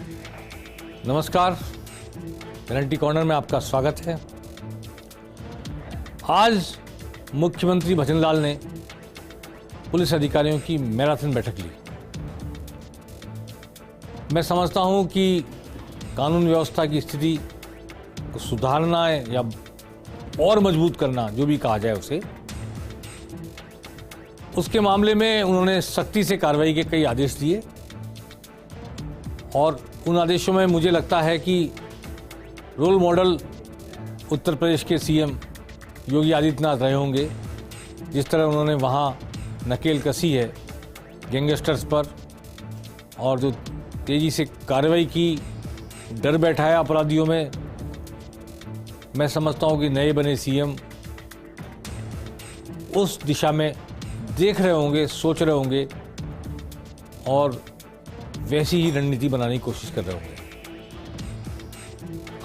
नमस्कार, penalty corner में आपका स्वागत है। आज मुख्यमंत्री भजनलाल ने पुलिस अधिकारियों की मैराथन बैठक ली। मैं समझता हूं कि कानून व्यवस्था की स्थिति को सुधारना है या और मजबूत करना, जो भी कहा जाए उसे, उसके मामले में उन्होंने सख्ती से कार्रवाई के कई आदेश दिए और उन आदेशों में मुझे लगता है कि रोल मॉडल उत्तर प्रदेश के सीएम योगी आदित्यनाथ रहे होंगे। जिस तरह उन्होंने वहाँ नकेल कसी है गैंगस्टर्स पर और जो तेज़ी से कार्रवाई की, डर बैठाया अपराधियों में, मैं समझता हूँ कि नए बने सीएम उस दिशा में देख रहे होंगे, सोच रहे होंगे और वैसी ही रणनीति बनाने की कोशिश कर रहे होंगे।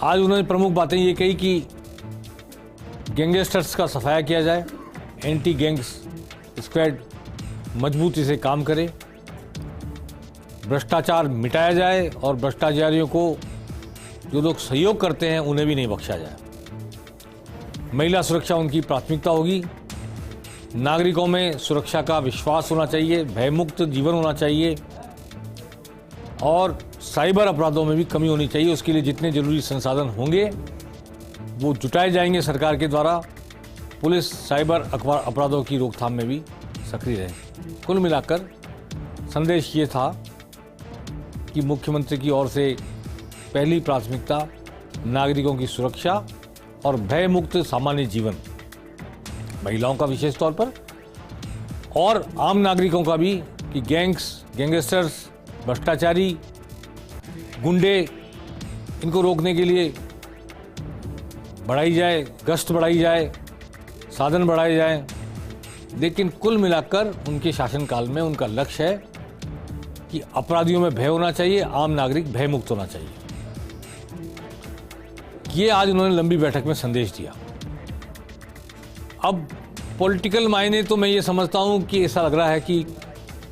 आज उन्होंने प्रमुख बातें ये कही कि गैंगस्टर्स का सफाया किया जाए, एंटी गैंग्स स्क्वाड मजबूती से काम करे, भ्रष्टाचार मिटाया जाए और भ्रष्टाचारियों को जो लोग सहयोग करते हैं उन्हें भी नहीं बख्शा जाए। महिला सुरक्षा उनकी प्राथमिकता होगी। नागरिकों में सुरक्षा का विश्वास होना चाहिए, भयमुक्त जीवन होना चाहिए और साइबर अपराधों में भी कमी होनी चाहिए। उसके लिए जितने जरूरी संसाधन होंगे वो जुटाए जाएंगे सरकार के द्वारा। पुलिस साइबर अपराधों की रोकथाम में भी सक्रिय रहे। कुल मिलाकर संदेश ये था कि मुख्यमंत्री की ओर से पहली प्राथमिकता नागरिकों की सुरक्षा और भयमुक्त सामान्य जीवन, महिलाओं का विशेष तौर पर और आम नागरिकों का भी, कि गैंगस्टर्स, भ्रष्टाचारी, गुंडे, इनको रोकने के लिए बढ़ाई जाए, गश्त बढ़ाई जाए, साधन बढ़ाए जाए। लेकिन कुल मिलाकर उनके शासनकाल में उनका लक्ष्य है कि अपराधियों में भय होना चाहिए, आम नागरिक भयमुक्त होना चाहिए। ये आज उन्होंने लंबी बैठक में संदेश दिया। अब पॉलिटिकल मायने तो मैं ये समझता हूं कि ऐसा लग रहा है कि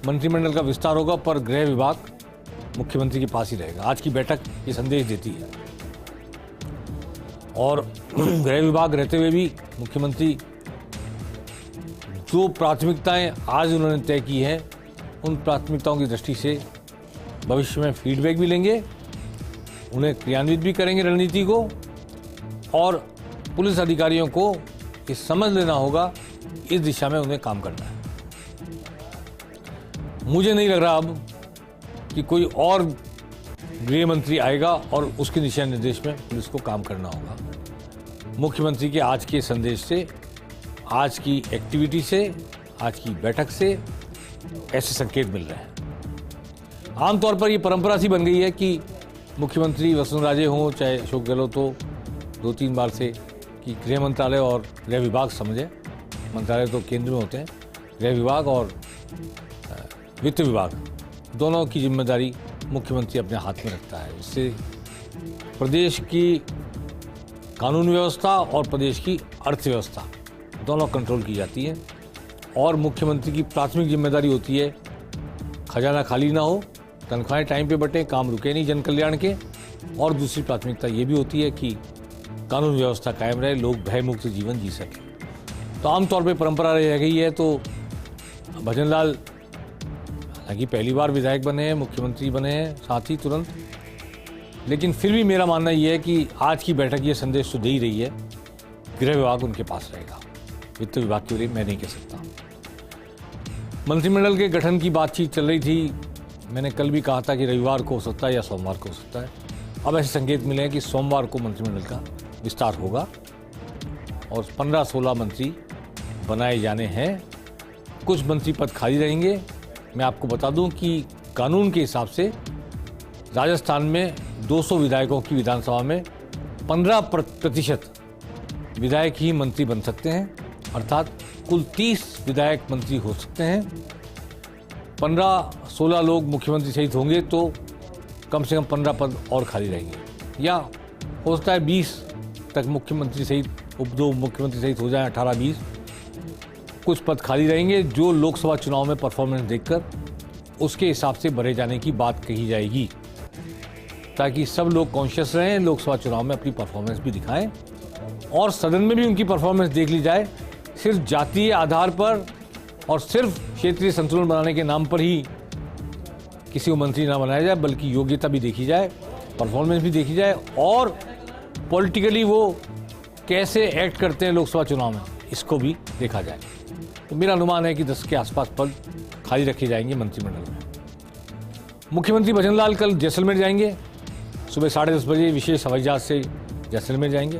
मंत्रिमंडल का विस्तार होगा, पर गृह विभाग मुख्यमंत्री के पास ही रहेगा। आज की बैठक ये संदेश देती है और गृह विभाग रहते हुए भी मुख्यमंत्री जो प्राथमिकताएं आज उन्होंने तय की हैं, उन प्राथमिकताओं की दृष्टि से भविष्य में फीडबैक भी लेंगे, उन्हें क्रियान्वित भी करेंगे रणनीति को, और पुलिस अधिकारियों को ये समझ लेना होगा इस दिशा में उन्हें काम करना है। मुझे नहीं लग रहा अब कि कोई और गृह मंत्री आएगा और उसके दिशा निर्देश में पुलिस को काम करना होगा। मुख्यमंत्री के आज के संदेश से, आज की एक्टिविटी से, आज की बैठक से ऐसे संकेत मिल रहे हैं। आमतौर पर ये परंपरा सी बन गई है कि मुख्यमंत्री वसुंधरा हों चाहे अशोक गहलोत हो, 2-3 बार से, कि गृह मंत्रालय और गृह विभाग समझे, मंत्रालय तो केंद्र में होते हैं, गृह विभाग और वित्त विभाग दोनों की जिम्मेदारी मुख्यमंत्री अपने हाथ में रखता है। इससे प्रदेश की कानून व्यवस्था और प्रदेश की अर्थव्यवस्था दोनों कंट्रोल की जाती है और मुख्यमंत्री की प्राथमिक जिम्मेदारी होती है खजाना खाली ना हो, तनख्वाहें टाइम पे बटें, काम रुके नहीं जन कल्याण के, और दूसरी प्राथमिकता ये भी होती है कि कानून व्यवस्था कायम रहे, लोग भयमुक्त जीवन जी सकें। तो आमतौर पे परंपरा रह गई है। तो भजनलाल हालांकि पहली बार विधायक बने हैं, मुख्यमंत्री बने हैं साथ ही तुरंत, लेकिन फिर भी मेरा मानना ये है कि आज की बैठक ये संदेश तो दे ही रही है, गृह विभाग उनके पास रहेगा, वित्त विभाग के लिए मैं नहीं कह सकता। मंत्रिमंडल के गठन की बातचीत चल रही थी। मैंने कल भी कहा था कि रविवार को हो सकता है या सोमवार को हो सकता है। अब ऐसे संकेत मिले हैं कि सोमवार को मंत्रिमंडल का विस्तार होगा और 15-16 मंत्री बनाए जाने हैं। कुछ मंत्री पद खाली रहेंगे। मैं आपको बता दूं कि कानून के हिसाब से राजस्थान में 200 विधायकों की विधानसभा में 15% विधायक ही मंत्री बन सकते हैं, अर्थात कुल 30 विधायक मंत्री हो सकते हैं। 15-16 लोग मुख्यमंत्री सहित होंगे तो कम से कम 15 पद और खाली रहेंगे, या हो सकता है 20 तक मुख्यमंत्री सहित, उप मुख्यमंत्री सहित हो जाए 18-20 कुछ पद खाली रहेंगे, जो लोकसभा चुनाव में परफॉर्मेंस देखकर उसके हिसाब से भरे जाने की बात कही जाएगी। ताकि सब लोग कॉन्शियस रहें, लोकसभा चुनाव में अपनी परफॉर्मेंस भी दिखाएं और सदन में भी उनकी परफॉर्मेंस देख ली जाए। सिर्फ जातीय आधार पर और सिर्फ क्षेत्रीय संतुलन बनाने के नाम पर ही किसी को मंत्री ना बनाया जाए, बल्कि योग्यता भी देखी जाए, परफॉर्मेंस भी देखी जाए और पॉलिटिकली वो कैसे एक्ट करते हैं लोकसभा चुनाव में, इसको भी देखा जाए। तो मेरा अनुमान है कि 10 के आसपास पद खाली रखे जाएंगे मंत्रिमंडल में। मुख्यमंत्री भजनलाल कल जैसलमेर जाएंगे, सुबह 10:30 बजे विशेष हवाई जहाज से जैसलमेर जाएंगे।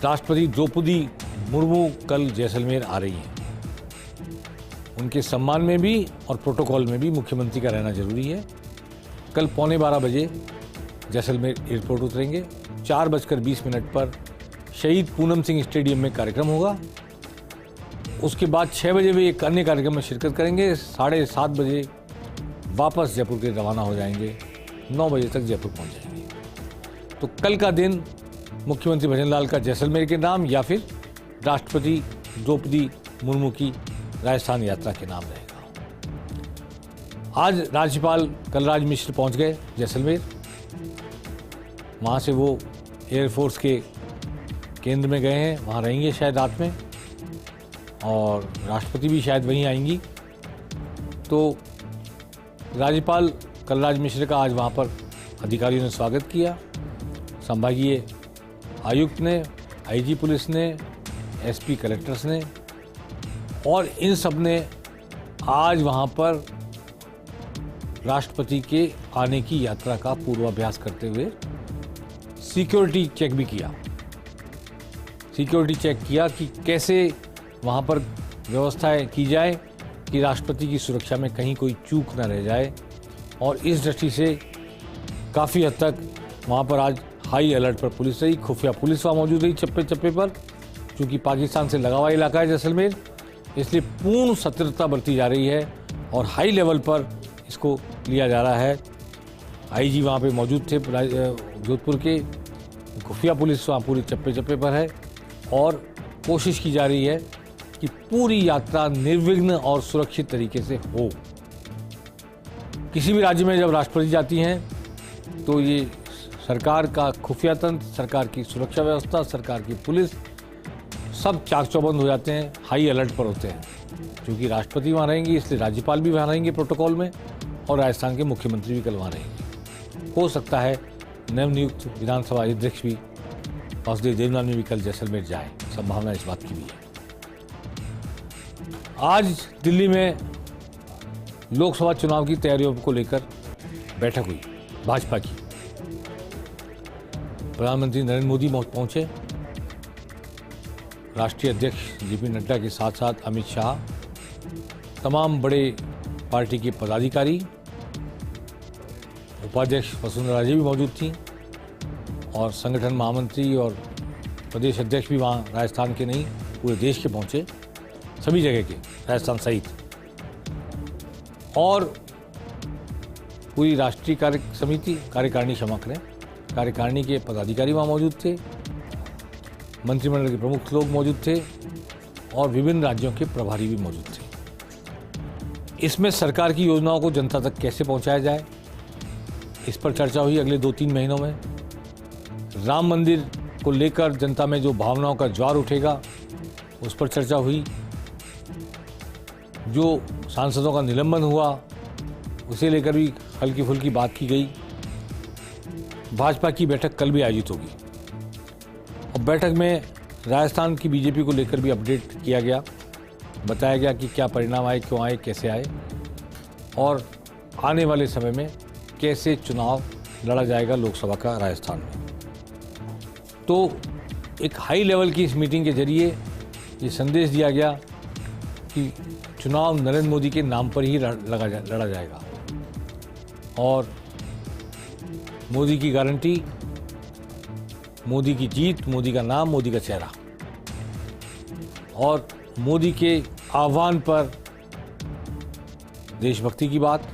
राष्ट्रपति द्रौपदी मुर्मू कल जैसलमेर आ रही हैं। उनके सम्मान में भी और प्रोटोकॉल में भी मुख्यमंत्री का रहना जरूरी है। कल 11:15 बजे जैसलमेर एयरपोर्ट उतरेंगे। 4:20 पर शहीद पूनम सिंह स्टेडियम में कार्यक्रम होगा। उसके बाद 6 बजे वे एक अन्य कार्यक्रम में शिरकत करेंगे। 7:30 बजे वापस जयपुर के रवाना हो जाएंगे। 9 बजे तक जयपुर पहुंच जाएंगे। तो कल का दिन मुख्यमंत्री भजनलाल का जैसलमेर के नाम या फिर राष्ट्रपति द्रौपदी मुर्मू की राजस्थान यात्रा के नाम रहेगा। आज राज्यपाल कलराज मिश्र पहुंच गए जैसलमेर। वहां से वो एयरफोर्स के केंद्र में गए हैं, वहां रहेंगे शायद रात में, और राष्ट्रपति भी शायद वहीं आएंगी। तो राज्यपाल कलराज मिश्र का आज वहां पर अधिकारियों ने स्वागत किया। संभागीय आयुक्त ने, आईजी पुलिस ने, एसपी कलेक्टर्स ने, और इन सब ने आज वहां पर राष्ट्रपति के आने की यात्रा का पूर्वाभ्यास करते हुए सिक्योरिटी चेक भी किया। सिक्योरिटी चेक किया कि कैसे वहां पर व्यवस्थाएं की जाए कि राष्ट्रपति की सुरक्षा में कहीं कोई चूक न रह जाए, और इस दृष्टि से काफ़ी हद तक वहां पर आज हाई अलर्ट पर पुलिस रही। खुफिया पुलिस वहाँ मौजूद रही चप्पे चप्पे पर, क्योंकि पाकिस्तान से लगा हुआ इलाका है जैसलमेर, इसलिए पूर्ण सतर्कता बरती जा रही है और हाई लेवल पर इसको लिया जा रहा है। आईजी वहाँ पे मौजूद थे जोधपुर के। खुफिया पुलिस वहाँ पूरी चप्पे चप्पे पर है और कोशिश की जा रही है कि पूरी यात्रा निर्विघ्न और सुरक्षित तरीके से हो। किसी भी राज्य में जब राष्ट्रपति जाती हैं तो ये सरकार का खुफिया तंत्र, सरकार की सुरक्षा व्यवस्था, सरकार की पुलिस सब चाक चौबंद हो जाते हैं, हाई अलर्ट पर होते हैं। क्योंकि राष्ट्रपति वहाँ रहेंगी इसलिए राज्यपाल भी वहाँ रहेंगे प्रोटोकॉल में, और राजस्थान के मुख्यमंत्री भी कल वहाँ रहेंगे। हो सकता है नवनियुक्त विधानसभा अध्यक्ष भी वासुदेव देवनानी भी कल जैसलमेर जाए, संभावना इस बात की भी है। आज दिल्ली में लोकसभा चुनाव की तैयारियों को लेकर बैठक हुई भाजपा की। प्रधानमंत्री नरेंद्र मोदी पहुंचे, राष्ट्रीय अध्यक्ष जेपी नड्डा के साथ साथ अमित शाह, तमाम बड़े पार्टी के पदाधिकारी, उपाध्यक्ष वसुंधरा राजे भी मौजूद थी, और संगठन महामंत्री और प्रदेश अध्यक्ष भी वहाँ राजस्थान के नहीं पूरे देश के पहुँचे, सभी जगह के, राजस्थान सहित। और पूरी राष्ट्रीय कार्यकारिणी क्षमा करें, कार्यकारिणी के पदाधिकारी वहाँ मौजूद थे, मंत्रिमंडल के प्रमुख लोग मौजूद थे, और विभिन्न राज्यों के प्रभारी भी मौजूद थे। इसमें सरकार की योजनाओं को जनता तक कैसे पहुंचाया जाए, इस पर चर्चा हुई। अगले 2-3 महीनों में राम मंदिर को लेकर जनता में जो भावनाओं का ज्वार उठेगा उस पर चर्चा हुई। जो सांसदों का निलंबन हुआ उसे लेकर भी हल्की फुल्की बात की गई। भाजपा की बैठक कल भी आयोजित होगी, और बैठक में राजस्थान की बीजेपी को लेकर भी अपडेट किया गया, बताया गया कि क्या परिणाम आए, क्यों आए, कैसे आए, और आने वाले समय में कैसे चुनाव लड़ा जाएगा लोकसभा का राजस्थान में। तो एक हाई लेवल की इस मीटिंग के जरिए ये संदेश दिया गया कि चुनाव नरेंद्र मोदी के नाम पर ही लड़ा जाएगा, और मोदी की गारंटी, मोदी की जीत, मोदी का नाम, मोदी का चेहरा, और मोदी के आह्वान पर देशभक्ति की बात,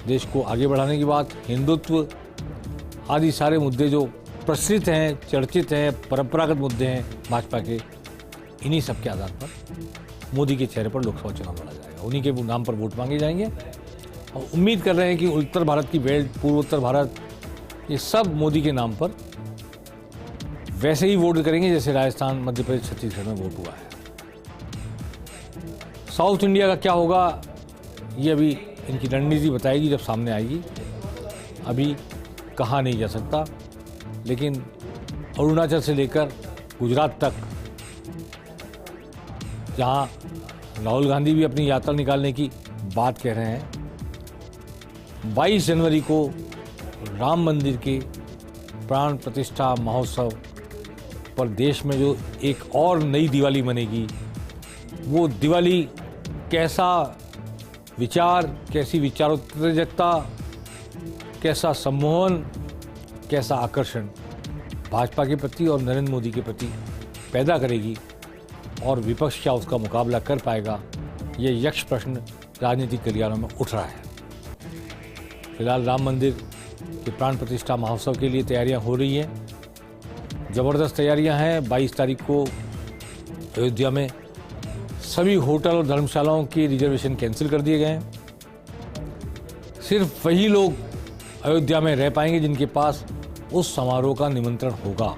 देश को आगे बढ़ाने की बात, हिंदुत्व आदि सारे मुद्दे जो प्रचलित हैं, चर्चित हैं, परंपरागत मुद्दे हैं भाजपा के, इन्हीं सब के आधार पर मोदी के चेहरे पर लोकसभा चुनाव लड़ा जाएगा। उन्हीं के नाम पर वोट मांगे जाएंगे, और उम्मीद कर रहे हैं कि उत्तर भारत की बेल्ट, पूर्वोत्तर भारत, ये सब मोदी के नाम पर वैसे ही वोट करेंगे जैसे राजस्थान, मध्य प्रदेश, छत्तीसगढ़ में वोट हुआ है। साउथ इंडिया का क्या होगा, ये अभी इनकी रणनीति बताएगी जब सामने आएगी। अभी कहा नहीं जा सकता, लेकिन अरुणाचल से लेकर गुजरात तक, जहां राहुल गांधी भी अपनी यात्रा निकालने की बात कह रहे हैं, 22 जनवरी को राम मंदिर के प्राण प्रतिष्ठा महोत्सव पर देश में जो एक और नई दिवाली मनेगी, वो दिवाली कैसा विचार, कैसी विचारोत्तेजकता, कैसा सम्मोहन, कैसा आकर्षण भाजपा के प्रति और नरेंद्र मोदी के प्रति पैदा करेगी और विपक्ष क्या उसका मुकाबला कर पाएगा, ये यक्ष प्रश्न राजनीतिक गलियारों में उठ रहा है। फिलहाल राम मंदिर के प्राण प्रतिष्ठा महोत्सव के लिए तैयारियां हो रही हैं, ज़बरदस्त तैयारियां हैं। 22 तारीख को अयोध्या में सभी होटल और धर्मशालाओं के रिजर्वेशन कैंसिल कर दिए गए हैं। सिर्फ वही लोग अयोध्या में रह पाएंगे जिनके पास उस समारोह का निमंत्रण होगा।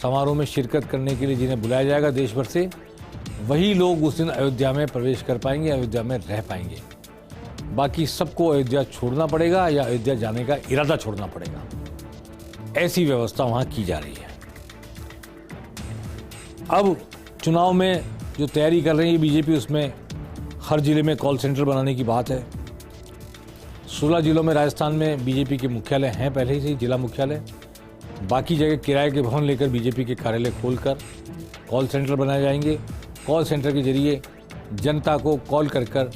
समारोह में शिरकत करने के लिए जिन्हें बुलाया जाएगा देश भर से, वही लोग उस दिन अयोध्या में प्रवेश कर पाएंगे, अयोध्या में रह पाएंगे। बाकी सबको अयोध्या छोड़ना पड़ेगा या अयोध्या जाने का इरादा छोड़ना पड़ेगा। ऐसी व्यवस्था वहां की जा रही है। अब चुनाव में जो तैयारी कर रही है बीजेपी, उसमें हर जिले में कॉल सेंटर बनाने की बात है। 16 जिलों में राजस्थान में बीजेपी के मुख्यालय हैं पहले ही से, जिला मुख्यालय। बाकी जगह किराए के भवन लेकर बीजेपी के कार्यालय खोलकर कॉल सेंटर बनाए जाएंगे। कॉल सेंटर के जरिए जनता को कॉल कर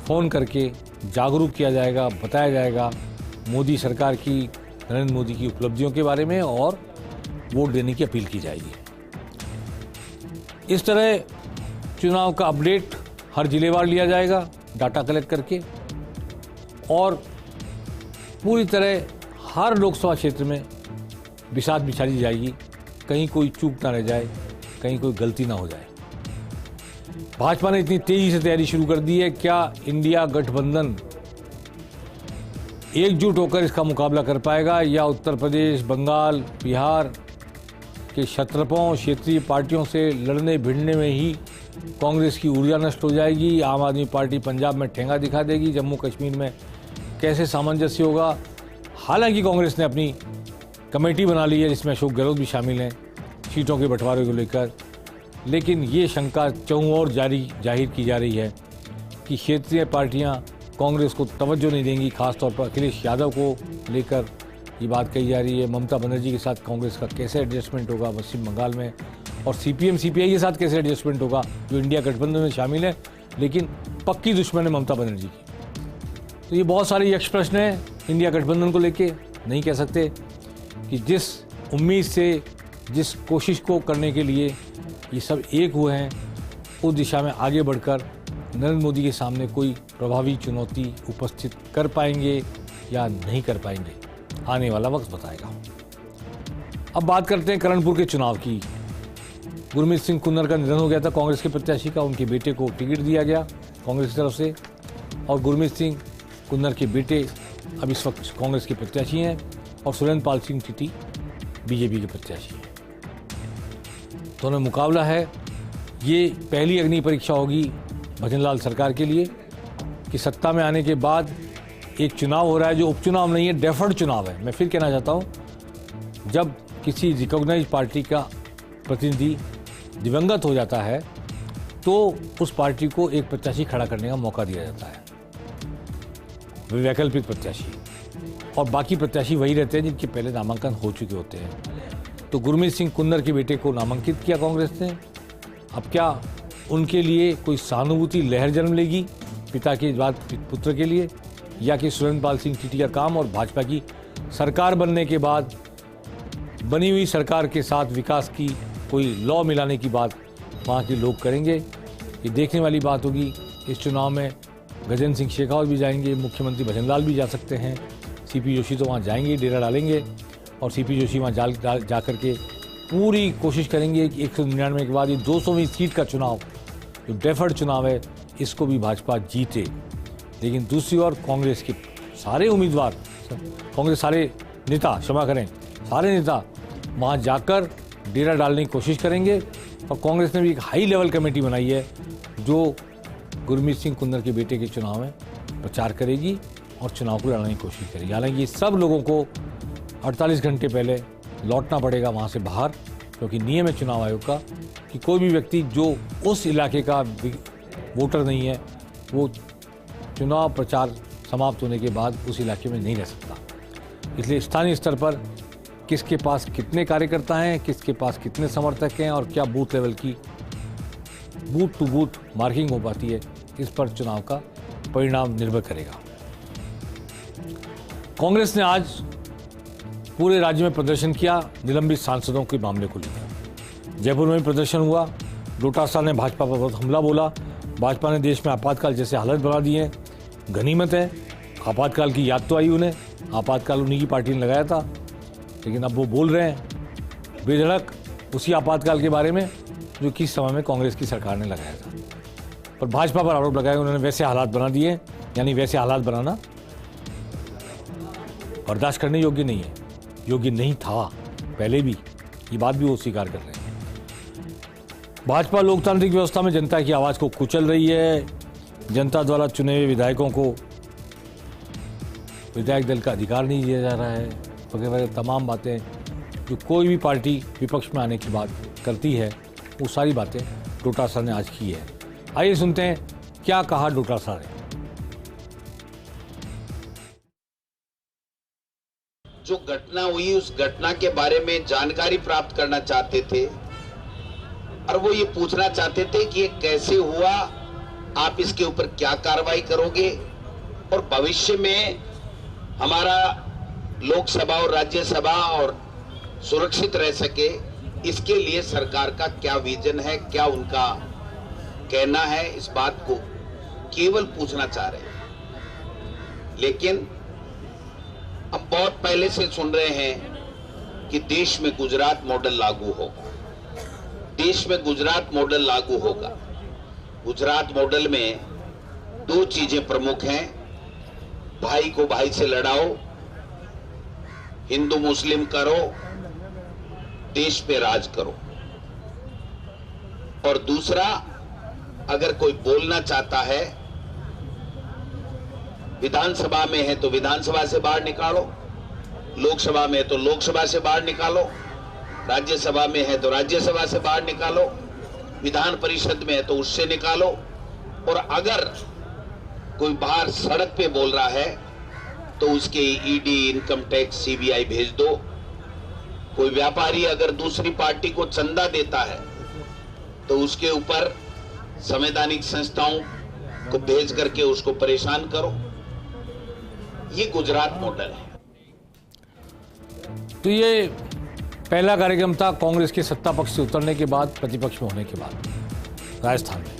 फ़ोन करके जागरूक किया जाएगा, बताया जाएगा मोदी सरकार की, नरेंद्र मोदी की उपलब्धियों के बारे में, और वोट देने की अपील की जाएगी। इस तरह चुनाव का अपडेट हर जिलेवार लिया जाएगा डाटा कलेक्ट करके, और पूरी तरह हर लोकसभा क्षेत्र में बिसात बिछाई जाएगी, कहीं कोई चूक ना रह जाए, कहीं कोई गलती ना हो जाए। भाजपा ने इतनी तेजी से तैयारी शुरू कर दी है, क्या इंडिया गठबंधन एकजुट होकर इसका मुकाबला कर पाएगा, या उत्तर प्रदेश, बंगाल, बिहार के क्षत्रपों, क्षेत्रीय पार्टियों से लड़ने भिड़ने में ही कांग्रेस की ऊर्जा नष्ट हो जाएगी। आम आदमी पार्टी पंजाब में ठेंगा दिखा देगी, जम्मू कश्मीर में कैसे सामंजस्य होगा। हालांकि कांग्रेस ने अपनी कमेटी बना ली है जिसमें अशोक गहलोत भी शामिल हैं सीटों के बंटवारे को लेकर, लेकिन ये शंका चहुं ओर जाहिर की जा रही है कि क्षेत्रीय पार्टियां कांग्रेस को तवज्जो नहीं देंगी। खासतौर पर अखिलेश यादव को लेकर ये बात कही जा रही है। ममता बनर्जी के साथ कांग्रेस का कैसे एडजस्टमेंट होगा पश्चिम बंगाल में, और सीपीएम सीपीआई के साथ कैसे एडजस्टमेंट होगा, जो इंडिया गठबंधन में शामिल है लेकिन पक्की दुश्मन है ममता बनर्जी की। तो ये बहुत सारे यक्ष प्रश्न हैं इंडिया गठबंधन को लेके। नहीं कह सकते कि जिस उम्मीद से, जिस कोशिश को करने के लिए ये सब एक हुए हैं, उस दिशा में आगे बढ़कर नरेंद्र मोदी के सामने कोई प्रभावी चुनौती उपस्थित कर पाएंगे या नहीं कर पाएंगे, आने वाला वक्त बताएगा। अब बात करते हैं करणपुर के चुनाव की। गुरमीत सिंह कुन्नर का निधन हो गया था, कांग्रेस के प्रत्याशी का। उनके बेटे को टिकट दिया गया कांग्रेस की तरफ से, और गुरमीत सिंह कुन्नर के बेटे अब इस वक्त कांग्रेस के प्रत्याशी हैं, और सुरेंद्र पाल सिंह टीटी बीजेपी के प्रत्याशी हैं। दोनों मुकाबला है। ये पहली अग्नि परीक्षा होगी भजनलाल सरकार के लिए कि सत्ता में आने के बाद एक चुनाव हो रहा है जो उपचुनाव नहीं है, डेफर्ड चुनाव है। मैं फिर कहना चाहता हूँ, जब किसी रिकॉग्नाइज पार्टी का प्रतिनिधि दिवंगत हो जाता है तो उस पार्टी को एक प्रत्याशी खड़ा करने का मौका दिया जाता है, वैकल्पिक प्रत्याशी, और बाकी प्रत्याशी वही रहते हैं जिनके पहले नामांकन हो चुके होते हैं। तो गुरमीत सिंह कुन्नर के बेटे को नामांकित किया कांग्रेस ने। अब क्या उनके लिए कोई सहानुभूति लहर जन्म लेगी पिता के बाद पुत्र के लिए, या कि सुरेंद्र पाल सिंह टीटी का काम और भाजपा की सरकार बनने के बाद बनी हुई सरकार के साथ विकास की कोई लॉ मिलाने की बात वहाँ के लोग करेंगे? ये देखने वाली बात होगी। इस चुनाव में गजेंद्र सिंह शेखावत भी जाएंगे, मुख्यमंत्री भजनलाल भी जा सकते हैं, सीपी जोशी तो वहाँ जाएंगे, डेरा डालेंगे, और सीपी जोशी वहाँ जा कर के पूरी कोशिश करेंगे कि 199 के बाद ये 200वीं सीट का चुनाव, जो डेफर्ड चुनाव है, इसको भी भाजपा जीते। लेकिन दूसरी ओर कांग्रेस के सारे उम्मीदवार, कांग्रेस सारे नेता, क्षमा करें, सारे नेता वहाँ जाकर डेरा डालने की कोशिश करेंगे। और कांग्रेस ने भी एक हाई लेवल कमेटी बनाई है जो गुरमीत सिंह कुंदर के बेटे के चुनाव में प्रचार करेगी और चुनाव को लड़ने की कोशिश करेगी। हालांकि सब लोगों को 48 घंटे पहले लौटना पड़ेगा वहाँ से बाहर, क्योंकि नियम है चुनाव आयोग का कि कोई भी व्यक्ति जो उस इलाके का वोटर नहीं है वो चुनाव प्रचार समाप्त होने के बाद उस इलाके में नहीं रह सकता। इसलिए स्थानीय स्तर पर किसके पास कितने कार्यकर्ता हैं, किसके पास कितने समर्थक हैं और क्या बूथ लेवल की बूथ टू बूथ मार्किंग हो पाती है, इस पर चुनाव का परिणाम निर्भर करेगा। कांग्रेस ने आज पूरे राज्य में प्रदर्शन किया निलंबित सांसदों के मामले को लेकर। जयपुर में प्रदर्शन हुआ, डोटासरा ने भाजपा पर बहुत हमला बोला, भाजपा ने देश में आपातकाल जैसे हालत बना दी है। गनीमत है, आपातकाल की याद तो आई उन्हें, आपातकाल उन्हीं की पार्टी ने लगाया था, लेकिन अब वो बोल रहे हैं बेधड़क उसी आपातकाल के बारे में जो किस समय में कांग्रेस की सरकार ने लगाया था। पर भाजपा पर आरोप लगाया उन्होंने वैसे हालात बना दिए, यानी वैसे हालात बनाना बर्दाश्त करने योग्य नहीं है, योग्य नहीं था पहले भी, ये बात भी वो स्वीकार कर रहे हैं। भाजपा लोकतांत्रिक व्यवस्था में जनता की आवाज़ को कुचल रही है, जनता द्वारा चुने हुए विधायकों को विधायक दल का अधिकार नहीं दिया जा रहा है, वगैरह वगैरह तमाम बातें जो कोई भी पार्टी विपक्ष में आने के बाद करती है, वो सारी बातें डोटासरा ने आज की है। आइए सुनते हैं क्या कहा डोटासरा ने। जो घटना हुई उस घटना के बारे में जानकारी प्राप्त करना चाहते थे और वो ये पूछना चाहते थे कि ये कैसे हुआ, आप इसके ऊपर क्या कार्रवाई करोगे और भविष्य में हमारा लोकसभा और राज्यसभा और सुरक्षित रह सके, इसके लिए सरकार का क्या विजन है, क्या उनका कहना है, इस बात को केवल पूछना चाह रहे हैं। लेकिन अब बहुत पहले से सुन रहे हैं कि देश में गुजरात मॉडल लागू होगा, देश में गुजरात मॉडल लागू होगा। गुजरात मॉडल में दो चीजें प्रमुख हैं, भाई को भाई से लड़ाओ, हिंदू मुस्लिम करो, देश पे राज करो। और दूसरा, अगर कोई बोलना चाहता है, विधानसभा में है तो विधानसभा से बाहर निकालो, लोकसभा में है तो लोकसभा से बाहर निकालो, राज्यसभा में है तो राज्यसभा से बाहर निकालो, विधान परिषद में है तो उससे निकालो। और अगर कोई बाहर सड़क पे बोल रहा है तो उसके ईडी, इनकम टैक्स, सीबीआई भेज दो। कोई व्यापारी अगर दूसरी पार्टी को चंदा देता है तो उसके ऊपर संवैधानिक संस्थाओं को भेज करके उसको परेशान करो। ये गुजरात मॉडल है। तो ये पहला कार्यक्रम था कांग्रेस के सत्ता पक्ष से उतरने के बाद, प्रतिपक्ष में होने के बाद राजस्थान में।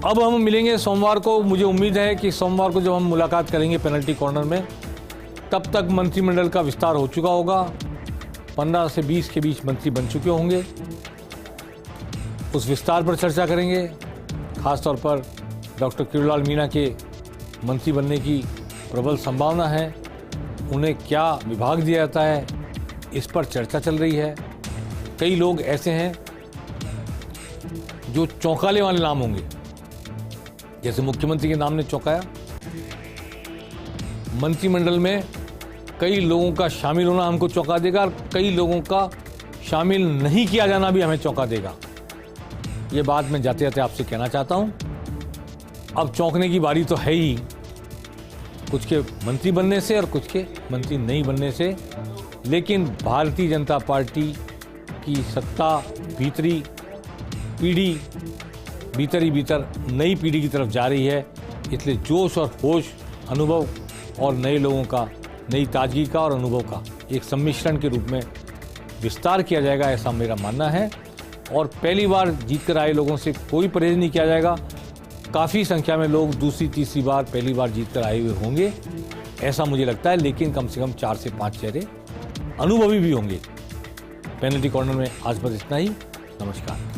अब हम मिलेंगे सोमवार को। मुझे उम्मीद है कि सोमवार को जब हम मुलाकात करेंगे पेनल्टी कॉर्नर में, तब तक मंत्रिमंडल का विस्तार हो चुका होगा, 15 से 20 के बीच मंत्री बन चुके होंगे। उस विस्तार पर चर्चा करेंगे, खासतौर पर डॉक्टर किरोड़ीलाल मीणा के मंत्री बनने की प्रबल संभावना है, उन्हें क्या विभाग दिया जाता है, इस पर चर्चा चल रही है। कई लोग ऐसे हैं जो चौंकाने वाले नाम होंगे, जैसे मुख्यमंत्री के नाम ने चौंकाया। मंत्रिमंडल में कई लोगों का शामिल होना हमको चौंका देगा और कई लोगों का शामिल नहीं किया जाना भी हमें चौंका देगा। ये बात मैं जाते जाते आपसे कहना चाहता हूं। अब चौंकने की बारी तो है ही, कुछ के मंत्री बनने से और कुछ के मंत्री नहीं बनने से। लेकिन भारतीय जनता पार्टी की सत्ता भीतरी पीढ़ी, भीतर ही भीतर नई पीढ़ी की तरफ जा रही है। इसलिए जोश और होश, अनुभव और नए लोगों का, नई ताजगी का और अनुभव का एक सम्मिश्रण के रूप में विस्तार किया जाएगा, ऐसा मेरा मानना है। और पहली बार जीतकर आए लोगों से कोई परहेज नहीं किया जाएगा। काफ़ी संख्या में लोग दूसरी तीसरी बार, पहली बार जीतकर आए हुए होंगे, ऐसा मुझे लगता है। लेकिन कम से कम 4 से 5 चेहरे अनुभवी भी होंगे। पेनल्टी कॉर्नर में आज बस इतना ही। नमस्कार।